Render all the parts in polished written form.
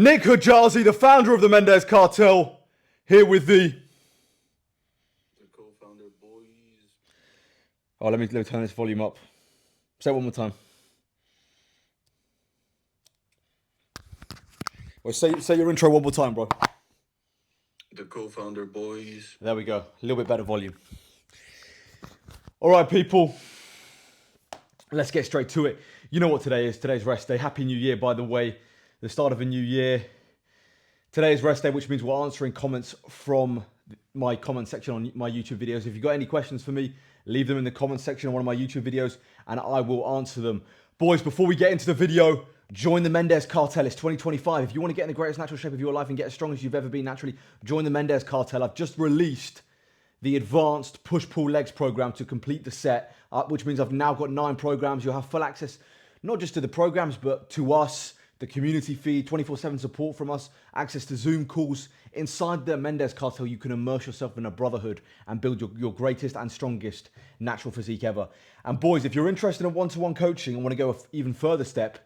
Nick Hajazi, the founder of the Mendez Cartel, here with the co-founder boys. Oh, let me turn this volume up. Say it one more time. Well, say your intro one more time, bro. The co-founder boys. There we go. A little bit better volume. All right, people. Let's get straight to it. You know what today is. Today's rest day. Happy New Year, by the way. The start of a new year. Today is rest day, which means we're answering comments from my comment section on my YouTube videos. If you've got any questions for me, leave them in the comment section on one of my YouTube videos and I will answer them. Boys, before we get into the video, join the Mendez Cartel. It's 2025. If you want to get in the greatest natural shape of your life and get as strong as you've ever been naturally, join the Mendez Cartel. I've just released the advanced push-pull legs program to complete the set, which means I've now got 9 programs. You'll have full access, not just to the programs, but to us, the community feed, 24/7 support from us, access to Zoom calls. Inside the Mendez Cartel, you can immerse yourself in a brotherhood and build your greatest and strongest natural physique ever. And boys, if you're interested in one-to-one coaching and want to go an even further step,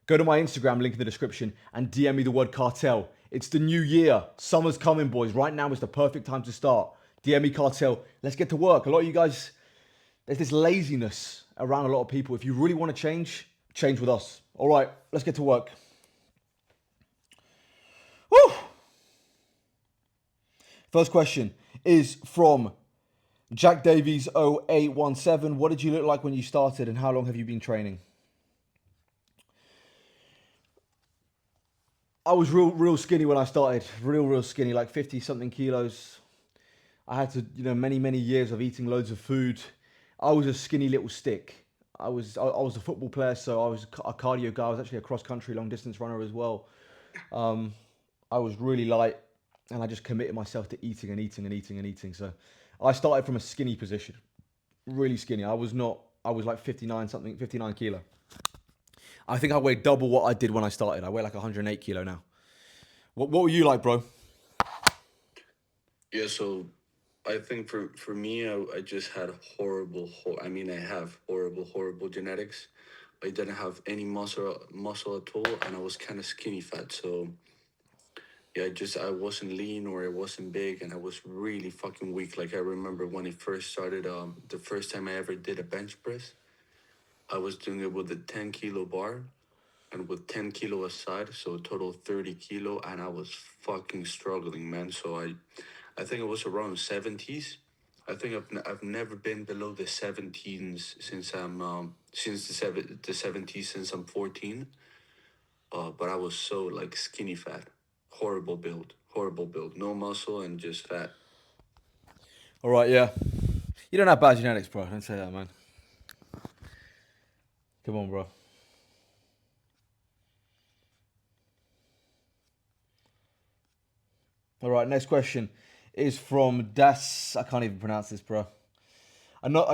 go to my Instagram, link in the description, and DM me the word cartel. It's the new year. Summer's coming, boys. Right now is the perfect time to start. DM me cartel. Let's get to work. A lot of you guys, there's this laziness around a lot of people. If you really want to change with us. All right, let's get to work. Woo! First question is from Jack Davies 0817. What did you look like when you started and how long have you been training? I was real skinny when I started. Real skinny, like 50 something kilos. I had to, many years of eating loads of food. I was a skinny little stick. I was a football player, so I was a cardio guy. I was actually a cross-country long-distance runner as well. I was really light, and I just committed myself to eating. So I started from a skinny position, really skinny. I was like 59 kilo. I think I weigh double what I did when I started. I weigh like 108 kilo now. What were you like, bro? Yeah, so I think for me, I just had I have horrible genetics. I didn't have any muscle at all, and I was kind of skinny fat. So yeah, I wasn't lean or I wasn't big, and I was really fucking weak. Like I remember when I first started, the first time I ever did a bench press, I was doing it with a 10-kilo bar and with 10 kilo aside, so a total 30 kilo, and I was fucking struggling, man. So I think it was around 70s. I think I've never been below the 17s since the 70s since I'm 14. But I was so like skinny fat, horrible build, no muscle and just fat. All right, yeah. You don't have bad genetics, bro. Don't say that, man. Come on, bro. All right, next question is from Das. I can't even pronounce this, bro.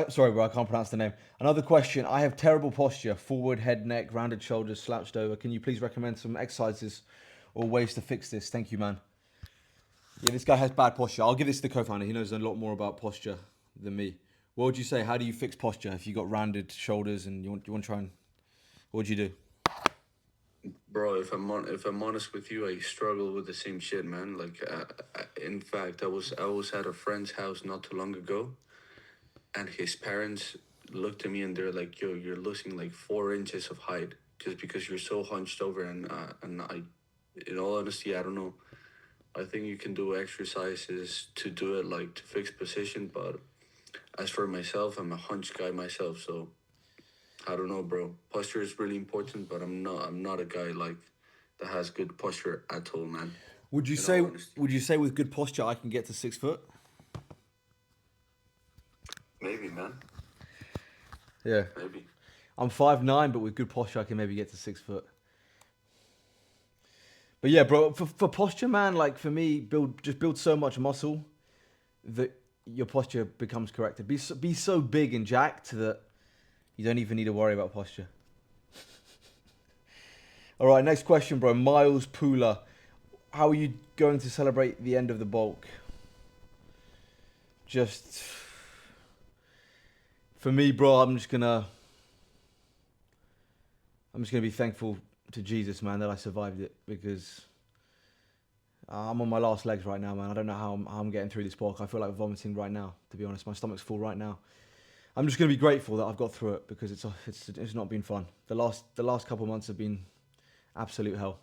Sorry, bro, I can't pronounce the name. Another question. I have terrible posture. Forward, head, neck, rounded shoulders, slouched over. Can you please recommend some exercises or ways to fix this? Thank you, man. Yeah, this guy has bad posture. I'll give this to the co-founder. He knows a lot more about posture than me. What would you say? How do you fix posture if you got rounded shoulders and you want to try and... What would you do? Bro, if I'm honest with you, I struggle with the same shit, man. Like, in fact, I was at a friend's house not too long ago, and his parents looked at me and they're like, "Yo, you're losing like 4 inches of height just because you're so hunched over." And I, in all honesty, I don't know. I think you can do exercises to do it, like to fix position, but as for myself, I'm a hunch guy myself, so I don't know, bro. Posture is really important, but I'm not a guy like that has good posture at all, man. Would you say with good posture I can get to 6 foot? Maybe, man. Yeah. Maybe. I'm 5'9", but with good posture I can maybe get to 6 foot. But yeah, bro, for posture, man, like for me, build so much muscle that your posture becomes corrected. Be so big and jacked that you don't even need to worry about posture. All right, next question, bro. Miles Pooler. How are you going to celebrate the end of the bulk? Just... For me, bro, I'm just gonna be thankful to Jesus, man, that I survived it, because I'm on my last legs right now, man. I don't know how I'm getting through this walk. I feel like vomiting right now, to be honest. My stomach's full right now. I'm just gonna be grateful that I've got through it because it's not been fun. The last couple of months have been absolute hell.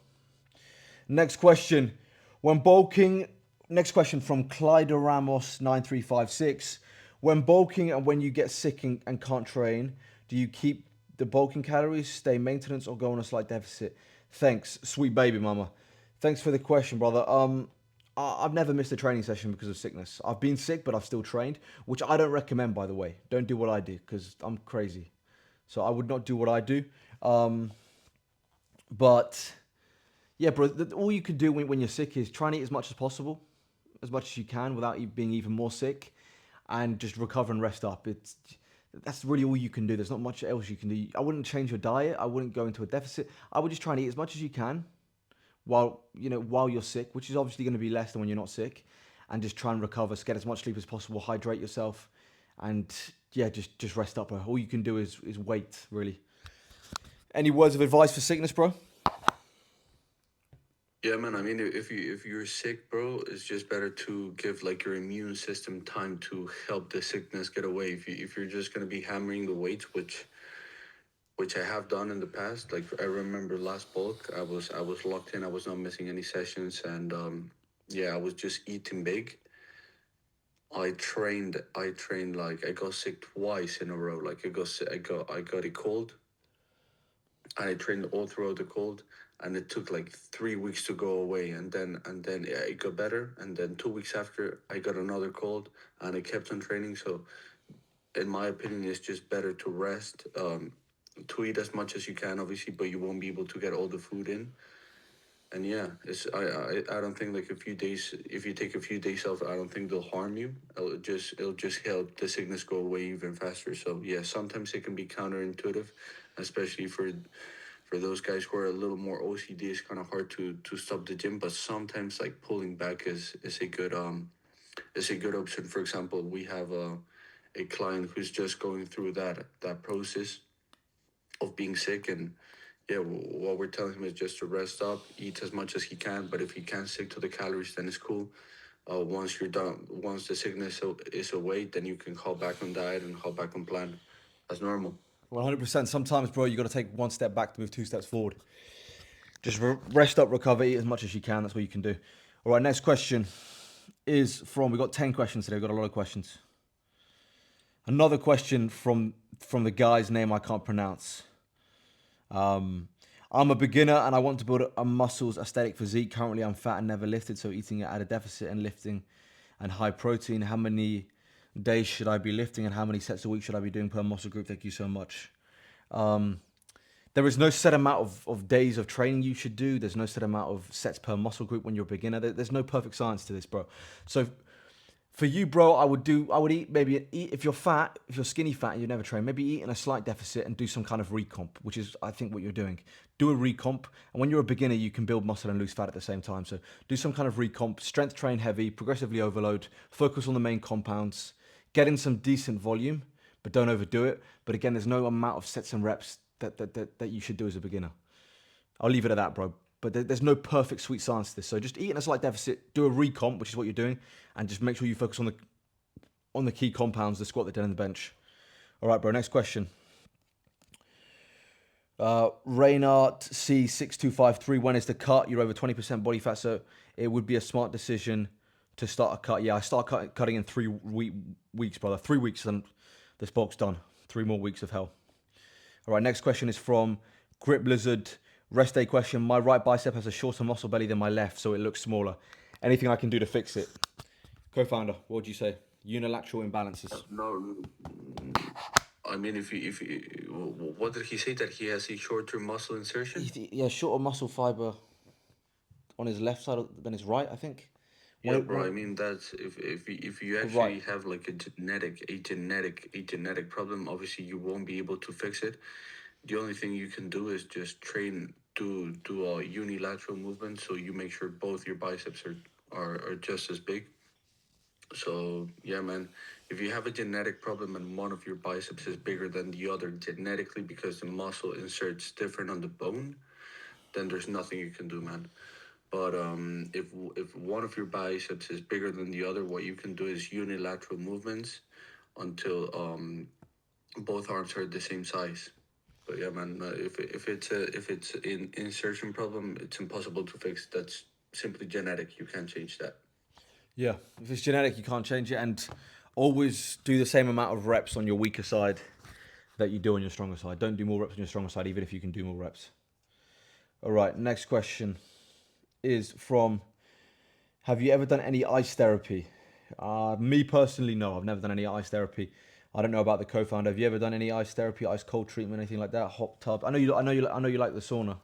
Next question. When bulking, next question from Clyde Ramos 9356. When bulking and when you get sick and can't train, do you keep the bulking calories, stay maintenance, or go on a slight deficit? Thanks, sweet baby mama. Thanks for the question, brother. I've never missed a training session because of sickness. I've been sick, but I've still trained, which I don't recommend, by the way. Don't do what I did because I'm crazy. So I would not do what I do. But yeah, bro, all you can do when you're sick is try and eat as much as possible, as much as you can without being even more sick, and just recover and rest up. That's really all you can do. There's not much else you can do. I wouldn't change your diet. I wouldn't go into a deficit. I would just try and eat as much as you can while you're sick, which is obviously going to be less than when you're not sick, and just try and recover, get as much sleep as possible, hydrate yourself, and yeah, just rest up, bro. All you can do is wait, really. Any words of advice for sickness, bro? Yeah, man. I mean, if you're sick, bro, it's just better to give like your immune system time to help the sickness get away. If you're just gonna be hammering the weights, which I have done in the past. Like I remember last bulk, I was locked in. I was not missing any sessions, and yeah, I was just eating big. I trained like I got sick twice in a row. Like I got a cold, and I trained all throughout the cold, and it took like 3 weeks to go away, and then yeah, it got better, and then 2 weeks after I got another cold, and I kept on training. So in my opinion, it's just better to rest, to eat as much as you can, obviously, but you won't be able to get all the food in. And yeah, I don't think like a few days, if you take a few days off, I don't think they'll harm you. It'll just help the sickness go away even faster. So yeah, sometimes it can be counterintuitive, especially for those guys who are a little more OCD. It's kind of hard to stop the gym, but sometimes like pulling back is a good option. For example, we have a client who's just going through that process of being sick, and yeah, what we're telling him is just to rest up, eat as much as he can, but if he can't stick to the calories, then it's cool. Once you're done, once the sickness is away, then you can call back on diet and call back on plan as normal. 100%. Sometimes, bro, you got to take one step back to move two steps forward. Just rest up, recover, eat as much as you can. That's what you can do. All right, next question is from. We got 10 questions today. We got a lot of questions. Another question from the guy's name I can't pronounce. I'm a beginner and I want to build a muscles aesthetic physique. Currently, I'm fat and never lifted, so eating at a deficit and lifting and high protein. How many days should I be lifting and how many sets a week should I be doing per muscle group? Thank you so much. There is no set amount of days of training you should do. There's no set amount of sets per muscle group when you're a beginner. There's no perfect science to this, bro. So for you, bro, I would eat maybe if you're fat, if you're skinny fat and you never train, maybe eat in a slight deficit and do some kind of recomp, which is I think what you're doing. Do a recomp, and when you're a beginner, you can build muscle and lose fat at the same time. So do some kind of recomp, strength train heavy, progressively overload, focus on the main compounds, get in some decent volume, but don't overdo it. But again, there's no amount of sets and reps that you should do as a beginner. I'll leave it at that, bro. But there's no perfect sweet science to this. So just eat in a slight deficit, do a recomp, which is what you're doing, and just make sure you focus on the key compounds, the squat, the dead, and the bench. All right, bro. Next question. Reynard C6253. When is the cut? You're over 20% body fat, so it would be a smart decision to start a cut. Yeah, I start cutting in 3 weeks, brother. 3 weeks, and this bulk's done. 3 more weeks of hell. All right, next question is from Grip Blizzard. Rest day question. My right bicep has a shorter muscle belly than my left, so it looks smaller. Anything I can do to fix it? Co-founder, what would you say? Unilateral imbalances. No, I mean, what did he say, that he has a shorter muscle insertion? Yeah, shorter muscle fiber on his left side than his right, I think. Yeah, bro. I mean, that's if you Right. actually have like a genetic problem, obviously you won't be able to fix it. The only thing you can do is just train to do a unilateral movement, so you make sure both your biceps are just as big. So yeah, man, if you have a genetic problem and one of your biceps is bigger than the other genetically because the muscle inserts different on the bone, then there's nothing you can do, man. But if one of your biceps is bigger than the other, what you can do is unilateral movements until both arms are the same size. But yeah, man, if it's an insertion problem, it's impossible to fix. That's simply genetic. You can't change that. Yeah, if it's genetic, you can't change it, and always do the same amount of reps on your weaker side that you do on your stronger side. Don't do more reps on your stronger side, even if you can do more reps. All right, next question is from, have you ever done any ice therapy? Me personally, no, I've never done any ice therapy. I don't know about the co-founder. Have you ever done any ice therapy, ice cold treatment, anything like that? Hot tub. I know you like the sauna.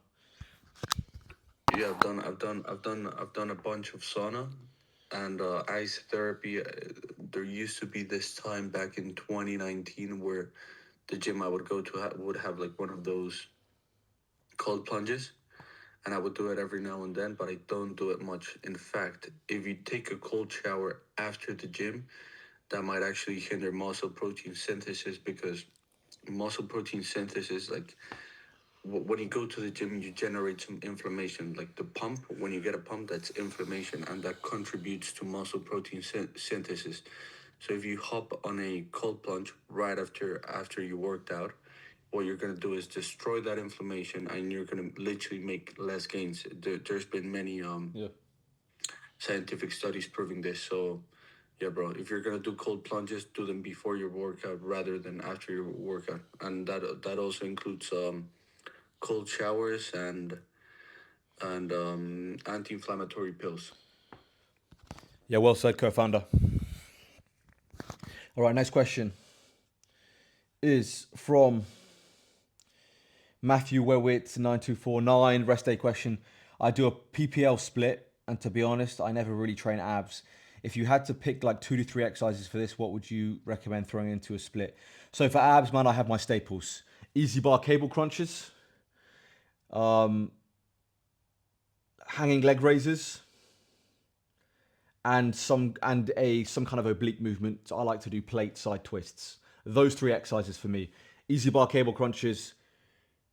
Yeah, I've done a bunch of sauna and ice therapy. There used to be this time back in 2019 where the gym I would go to would have like one of those cold plunges, and I would do it every now and then, but I don't do it much. In fact, if you take a cold shower after the gym, that might actually hinder muscle protein synthesis because muscle protein synthesis, like when you go to the gym, you generate some inflammation. Like the pump, when you get a pump, that's inflammation, and that contributes to muscle protein synthesis. So if you hop on a cold plunge right after you worked out, what you're gonna do is destroy that inflammation, and you're gonna literally make less gains. There's been many Yeah. scientific studies proving this. So yeah, bro, if you're gonna do cold plunges, do them before your workout rather than after your workout, and that also includes cold showers and anti-inflammatory pills. Yeah, well said, co-founder. All right, next question is from Matthew Wewitz 9249. Rest day question. I do a PPL split, and to be honest, I never really train abs. If you had to pick like 2 to 3 exercises for this, what would you recommend throwing into a split? So for abs, man, I have my staples: easy bar cable crunches, um, hanging leg raises, and some kind of oblique movement. I like to do plate side twists. Those 3 exercises for me: easy bar cable crunches,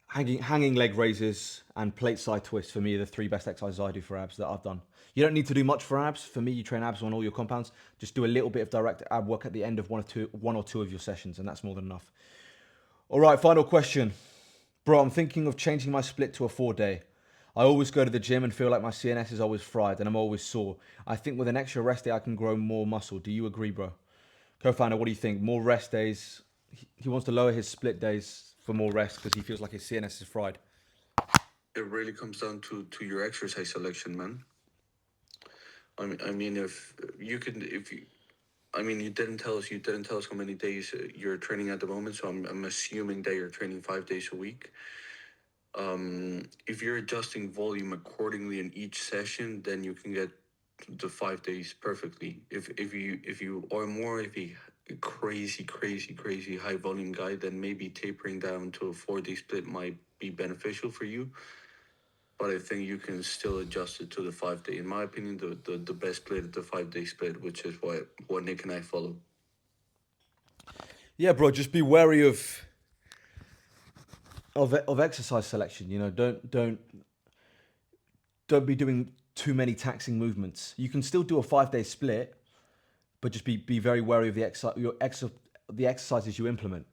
hanging leg raises, and plate side twists for me are the 3 best exercises I do for abs that I've done. You don't need to do much for abs. For me, you train abs on all your compounds. Just do a little bit of direct ab work at the end of one or two of your sessions, and that's more than enough. All right, final question. Bro, I'm thinking of changing my split to a 4 day. I always go to the gym and feel like my CNS is always fried and I'm always sore. I think with an extra rest day, I can grow more muscle. Do you agree, bro? Co-founder, what do you think? More rest days. He wants to lower his split days for more rest because he feels like his CNS is fried. It really comes down to your exercise selection, man. I mean, if you can, if you, I mean, you didn't tell us how many days you're training at the moment. So I'm assuming that you're training 5 days a week. If you're adjusting volume accordingly in each session, then you can get the 5 days perfectly. If you are more of a crazy high volume guy, then maybe tapering down to a 4 day split might be beneficial for you. But I think you can still adjust it to the 5 day. In my opinion, the best split is the 5 day split, which is what Nick and I follow. Yeah, bro, just be wary of exercise selection. You know, don't be doing too many taxing movements. You can still do a 5 day split, but just be very wary of the exercises you implement.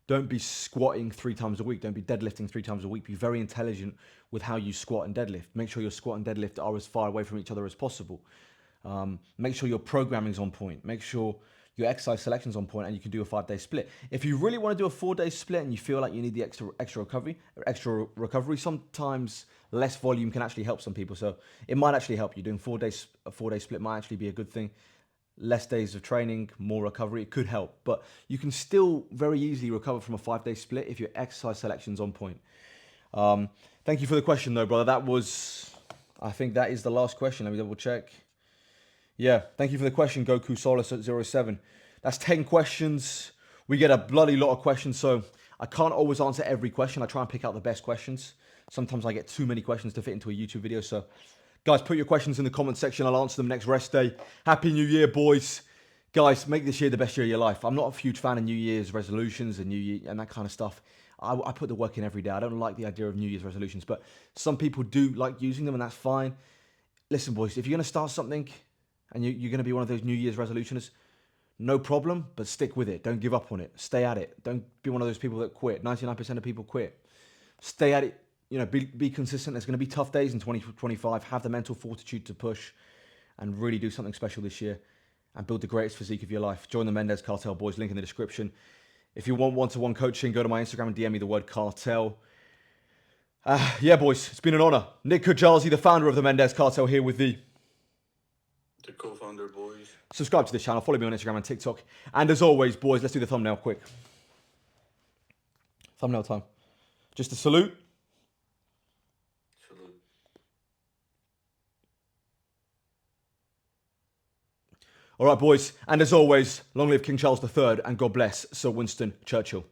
Don't be squatting 3 times a week. Don't be deadlifting 3 times a week. Be very intelligent with how you squat and deadlift. Make sure your squat and deadlift are as far away from each other as possible. Make sure your programming's on point. Make sure your exercise selection's on point, and you can do a 5 day split. If you really want to do a 4 day split and you feel like you need the extra recovery, sometimes less volume can actually help some people. So it might actually help you. Doing a 4 day split might actually be a good thing. Less days of training, more recovery, it could help. But you can still very easily recover from a 5 day split if your exercise selection's on point. Thank you for the question though, brother. I think that is the last question. Let me double check. Yeah, thank you for the question, Goku Solus at 07. That's 10 questions. We get a bloody lot of questions, so I can't always answer every question. I try and pick out the best questions. Sometimes I get too many questions to fit into a YouTube video, so guys, put your questions in the comment section. I'll answer them next rest day. Happy New Year, boys. Guys, make this year the best year of your life. I'm not a huge fan of New Year's resolutions and New Year and that kind of stuff. I put the work in every day. I don't like the idea of New Year's resolutions, but some people do like using them, and that's fine. listen, boys, if you're going to start something and you're going to be one of those New Year's resolutions, no problem, but stick with it. Don't give up on it. Stay at it. Don't be one of those people that quit. 99% of people quit. Stay at it. You know, be consistent. There's going to be tough days in 2025. Have the mental fortitude to push and really do something special this year and build the greatest physique of your life. Join the Mendez Cartel boys, link in the description. If you want one-to-one coaching, go to my Instagram and DM me the word cartel. Yeah, boys, it's been an honor. Nick Kujalzi, the founder of the Mendez Cartel, here with the co-founder, boys. Subscribe to this channel, follow me on Instagram and TikTok. And as always, boys, let's do the thumbnail quick. Thumbnail time. Just a salute. Salute. All right, boys. And as always, long live King Charles III and God bless Sir Winston Churchill.